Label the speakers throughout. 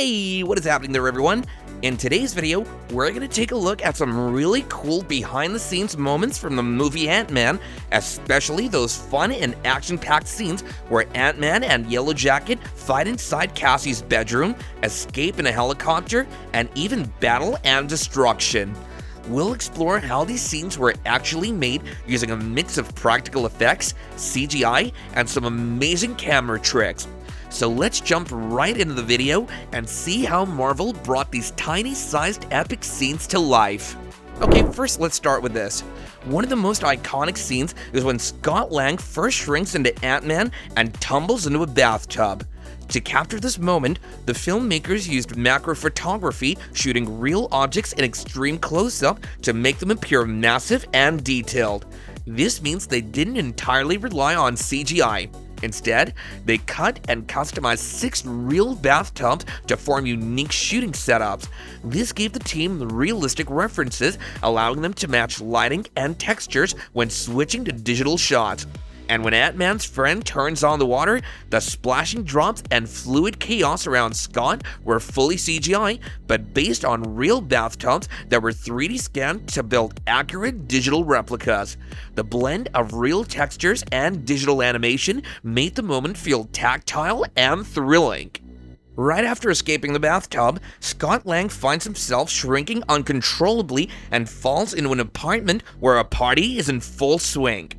Speaker 1: Hey, what is happening there, everyone? In today's video, we're going to take a look at some really cool behind-the-scenes moments from the movie Ant-Man, especially those fun and action-packed scenes where Ant-Man and Yellowjacket fight inside Cassie's bedroom, escape in a helicopter, and even battle and destruction. We'll explore how these scenes were actually made using a mix of practical effects, CGI, and some amazing camera tricks. So let's jump right into the video and see how Marvel brought these tiny-sized epic scenes to life. Okay, first let's start with this. One of the most iconic scenes is when Scott Lang first shrinks into Ant-Man and tumbles into a bathtub. To capture this moment, the filmmakers used macro photography, shooting real objects in extreme close-up to make them appear massive and detailed. This means they didn't entirely rely on CGI. Instead, they cut and customized 6 real bathtubs to form unique shooting setups. This gave the team realistic references, allowing them to match lighting and textures when switching to digital shots. And when Ant-Man's friend turns on the water, the splashing drops and fluid chaos around Scott were fully CGI, but based on real bathtubs that were 3D scanned to build accurate digital replicas. The blend of real textures and digital animation made the moment feel tactile and thrilling. Right after escaping the bathtub, Scott Lang finds himself shrinking uncontrollably and falls into an apartment where a party is in full swing.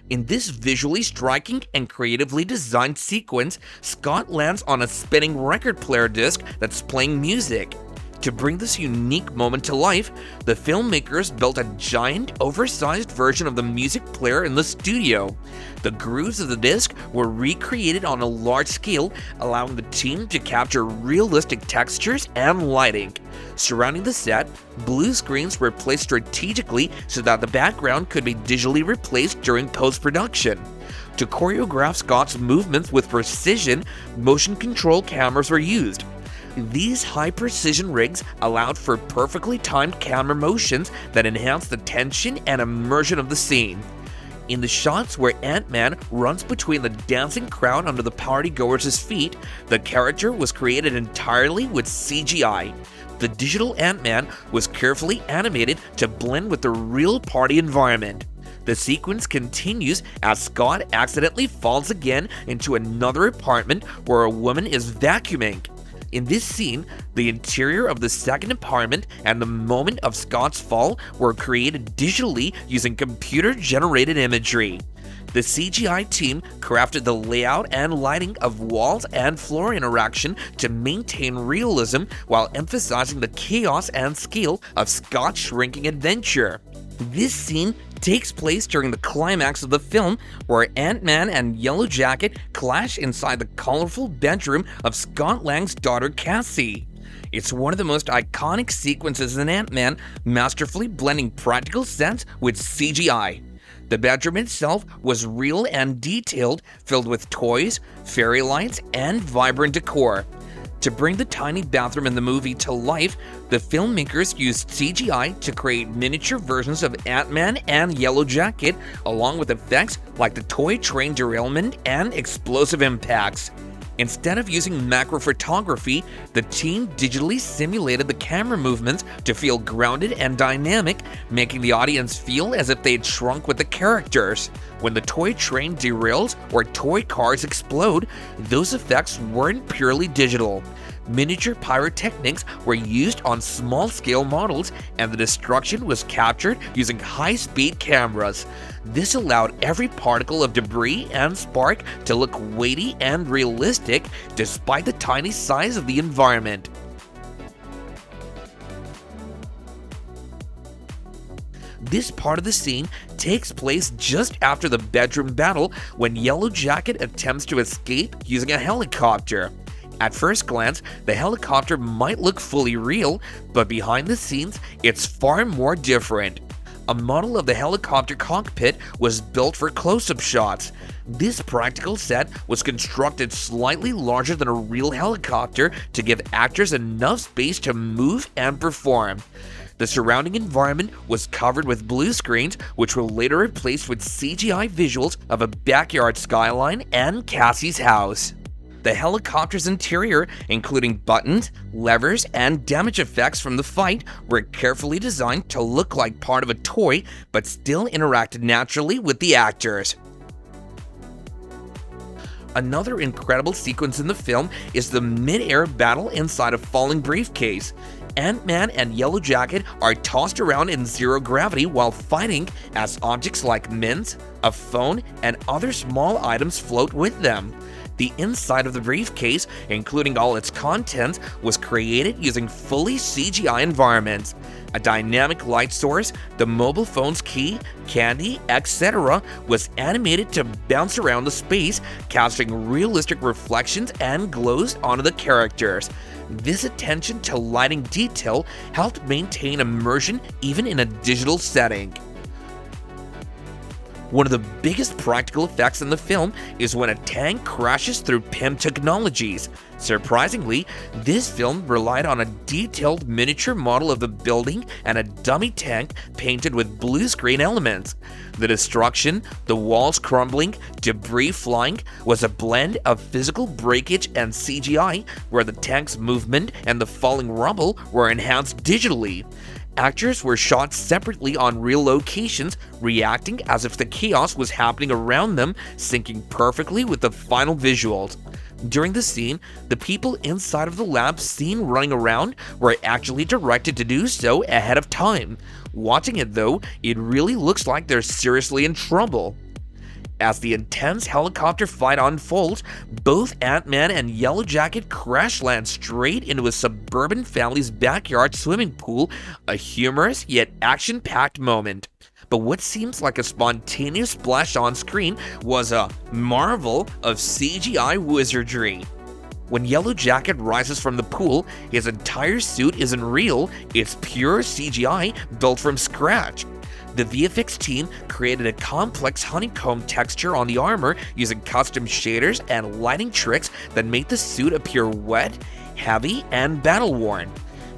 Speaker 1: In this visually striking and creatively designed sequence, Scott lands on a spinning record player disc that's playing music. To bring this unique moment to life, the filmmakers built a giant, oversized version of the music player in the studio. The grooves of the disc were recreated on a large scale, allowing the team to capture realistic textures and lighting. Surrounding the set, blue screens were placed strategically so that the background could be digitally replaced during post-production. To choreograph Scott's movements with precision, motion control cameras were used. These high-precision rigs allowed for perfectly timed camera motions that enhanced the tension and immersion of the scene. In the shots where Ant-Man runs between the dancing crowd under the partygoers' feet, the character was created entirely with CGI. The digital Ant-Man was carefully animated to blend with the real party environment. The sequence continues as Scott accidentally falls again into another apartment where a woman is vacuuming. In this scene, the interior of the second apartment and the moment of Scott's fall were created digitally using computer-generated imagery. The CGI team crafted the layout and lighting of walls and floor interaction to maintain realism while emphasizing the chaos and scale of Scott's shrinking adventure. This scene takes place during the climax of the film, where Ant-Man and Yellowjacket clash inside the colorful bedroom of Scott Lang's daughter Cassie. It's one of the most iconic sequences in Ant-Man, masterfully blending practical sets with CGI. The bedroom itself was real and detailed, filled with toys, fairy lights, and vibrant decor. To bring the tiny bathroom in the movie to life, the filmmakers used CGI to create miniature versions of Ant-Man and Yellowjacket, along with effects like the toy train derailment and explosive impacts. Instead of using macro photography, the team digitally simulated the camera movements to feel grounded and dynamic, making the audience feel as if they'd shrunk with the characters. When the toy train derails or toy cars explode, those effects weren't purely digital. Miniature pyrotechnics were used on small-scale models, and the destruction was captured using high-speed cameras. This allowed every particle of debris and spark to look weighty and realistic despite the tiny size of the environment. This part of the scene takes place just after the bedroom battle, when Yellowjacket attempts to escape using a helicopter. At first glance, the helicopter might look fully real, but behind the scenes, it's far more different. A model of the helicopter cockpit was built for close-up shots. This practical set was constructed slightly larger than a real helicopter to give actors enough space to move and perform. The surrounding environment was covered with blue screens, which were later replaced with CGI visuals of a backyard skyline and Cassie's house. The helicopter's interior, including buttons, levers, and damage effects from the fight, were carefully designed to look like part of a toy, but still interacted naturally with the actors. Another incredible sequence in the film is the mid-air battle inside a falling briefcase. Ant-Man and Yellow Jacket are tossed around in zero gravity while fighting, as objects like mints, a phone, and other small items float with them. The inside of the briefcase, including all its contents, was created using fully CGI environments. A dynamic light source, the mobile phone's key, candy, etc. was animated to bounce around the space, casting realistic reflections and glows onto the characters. This attention to lighting detail helped maintain immersion even in a digital setting. One of the biggest practical effects in the film is when a tank crashes through Peña technologies. Surprisingly, this film relied on a detailed miniature model of the building and a dummy tank painted with blue screen elements. The destruction, the walls crumbling, debris flying, was a blend of physical breakage and CGI, where the tank's movement and the falling rubble were enhanced digitally. Actors were shot separately on real locations, reacting as if the chaos was happening around them, syncing perfectly with the final visuals. During the scene, the people inside of the lab seen running around were actually directed to do so ahead of time. Watching it though, it really looks like they're seriously in trouble. As the intense helicopter fight unfolds, both Ant-Man and Yellow Jacket crash land straight into a suburban family's backyard swimming pool, a humorous yet action-packed moment. But what seems like a spontaneous splash on screen was a marvel of CGI wizardry. When Yellow Jacket rises from the pool, his entire suit isn't real, it's pure CGI built from scratch. The VFX team created a complex honeycomb texture on the armor using custom shaders and lighting tricks that made the suit appear wet, heavy, and battle-worn.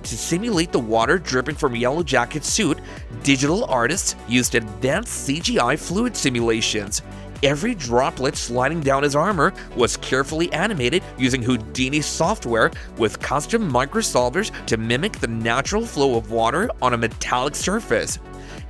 Speaker 1: To simulate the water dripping from Yellow Jacket's suit, digital artists used advanced CGI fluid simulations. Every droplet sliding down his armor was carefully animated using Houdini software with custom microsolvers to mimic the natural flow of water on a metallic surface.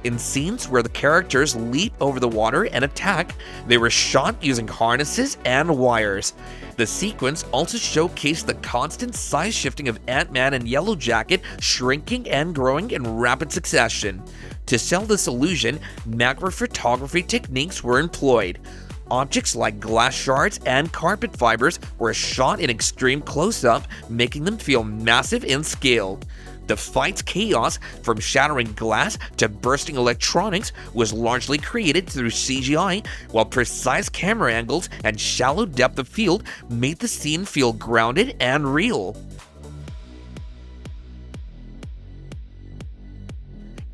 Speaker 1: In scenes where the characters leap over the water and attack, they were shot using harnesses and wires. The sequence also showcased the constant size shifting of Ant-Man and Yellow Jacket shrinking and growing in rapid succession. To sell this illusion, macro photography techniques were employed. Objects like glass shards and carpet fibers were shot in extreme close-up, making them feel massive in scale. The fight's chaos, from shattering glass to bursting electronics, was largely created through CGI, while precise camera angles and shallow depth of field made the scene feel grounded and real.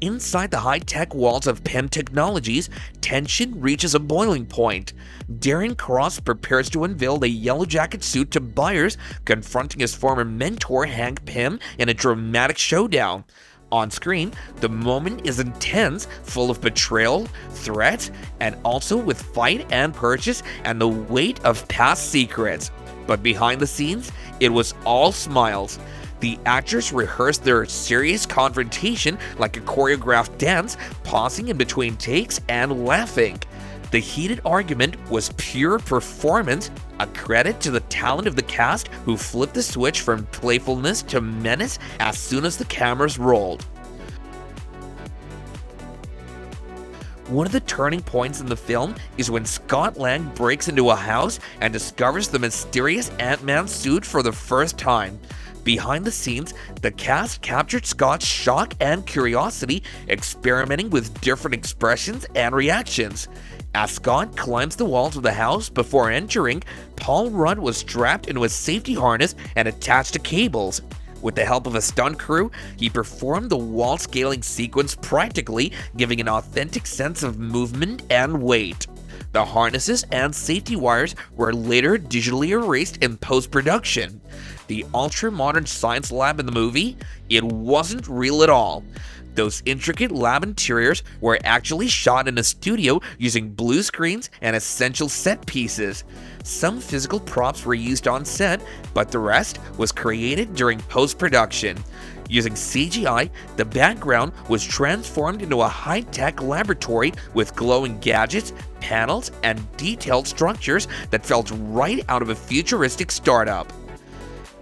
Speaker 1: Inside the high-tech walls of Peña Technologies, tension reaches a boiling point. Darren Cross prepares to unveil the Yellow Jacket suit to buyers, confronting his former mentor Hank Pym in a dramatic showdown. On screen, the moment is intense, full of betrayal, threat, and also with fight and purchase and the weight of past secrets. But behind the scenes, it was all smiles. The actors rehearsed their serious confrontation like a choreographed dance, pausing in between takes and laughing. The heated argument was pure performance, a credit to the talent of the cast who flipped the switch from playfulness to menace as soon as the cameras rolled. One of the turning points in the film is when Scott Lang breaks into a house and discovers the mysterious Ant-Man suit for the first time. Behind the scenes, the cast captured Scott's shock and curiosity, experimenting with different expressions and reactions. As Scott climbs the walls of the house before entering, Paul Rudd was strapped into a safety harness and attached to cables. With the help of a stunt crew, he performed the wall-scaling sequence practically, giving an authentic sense of movement and weight. The harnesses and safety wires were later digitally erased in post-production. The ultra-modern science lab in the movie, it wasn't real at all. Those intricate lab interiors were actually shot in a studio using blue screens and essential set pieces. Some physical props were used on set, but the rest was created during post-production. Using CGI, the background was transformed into a high-tech laboratory with glowing gadgets, panels, and detailed structures that felt right out of a futuristic startup.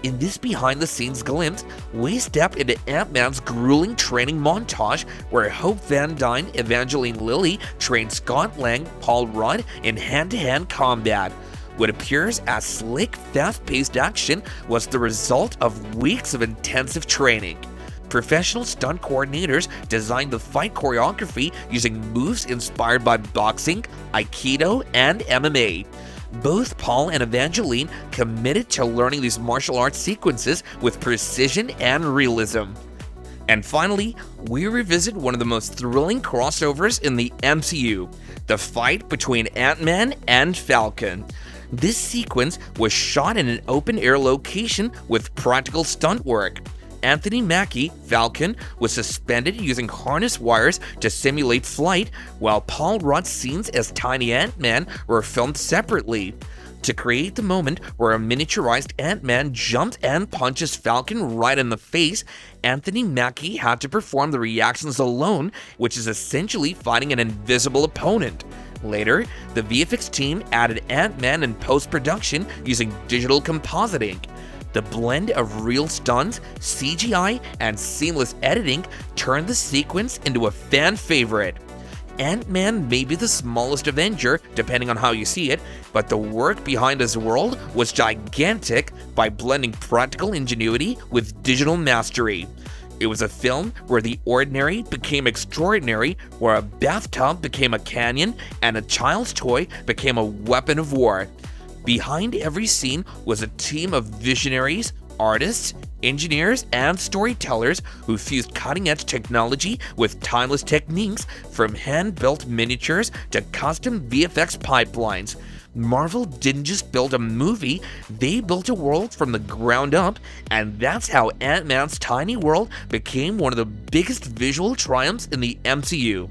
Speaker 1: In this behind-the-scenes glimpse, we step into Ant-Man's grueling training montage where Hope Van Dyne, Evangeline Lilly trained Scott Lang, Paul Rudd in hand-to-hand combat. What appears as slick, fast-paced action was the result of weeks of intensive training. Professional stunt coordinators designed the fight choreography using moves inspired by boxing, Aikido, and MMA. Both Paul and Evangeline committed to learning these martial arts sequences with precision and realism. And finally, we revisit one of the most thrilling crossovers in the MCU, the fight between Ant-Man and Falcon. This sequence was shot in an open-air location with practical stunt work. Anthony Mackie, Falcon, was suspended using harness wires to simulate flight, while Paul Rudd's scenes as Tiny Ant-Man were filmed separately. To create the moment where a miniaturized Ant-Man jumps and punches Falcon right in the face, Anthony Mackie had to perform the reactions alone, which is essentially fighting an invisible opponent. Later, the VFX team added Ant-Man in post-production using digital compositing. The blend of real stunts, CGI, and seamless editing turned the sequence into a fan favorite. Ant-Man may be the smallest Avenger, depending on how you see it, but the work behind his world was gigantic by blending practical ingenuity with digital mastery. It was a film where the ordinary became extraordinary, where a bathtub became a canyon, and a child's toy became a weapon of war. Behind every scene was a team of visionaries, artists, engineers, and storytellers who fused cutting-edge technology with timeless techniques, from hand-built miniatures to custom VFX pipelines. Marvel didn't just build a movie, they built a world from the ground up, and that's how Ant-Man's tiny world became one of the biggest visual triumphs in the MCU.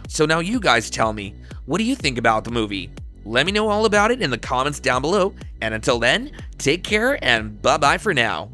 Speaker 1: So now you guys tell me, what do you think about the movie? Let me know all about it in the comments down below, and until then, take care and bye-bye for now.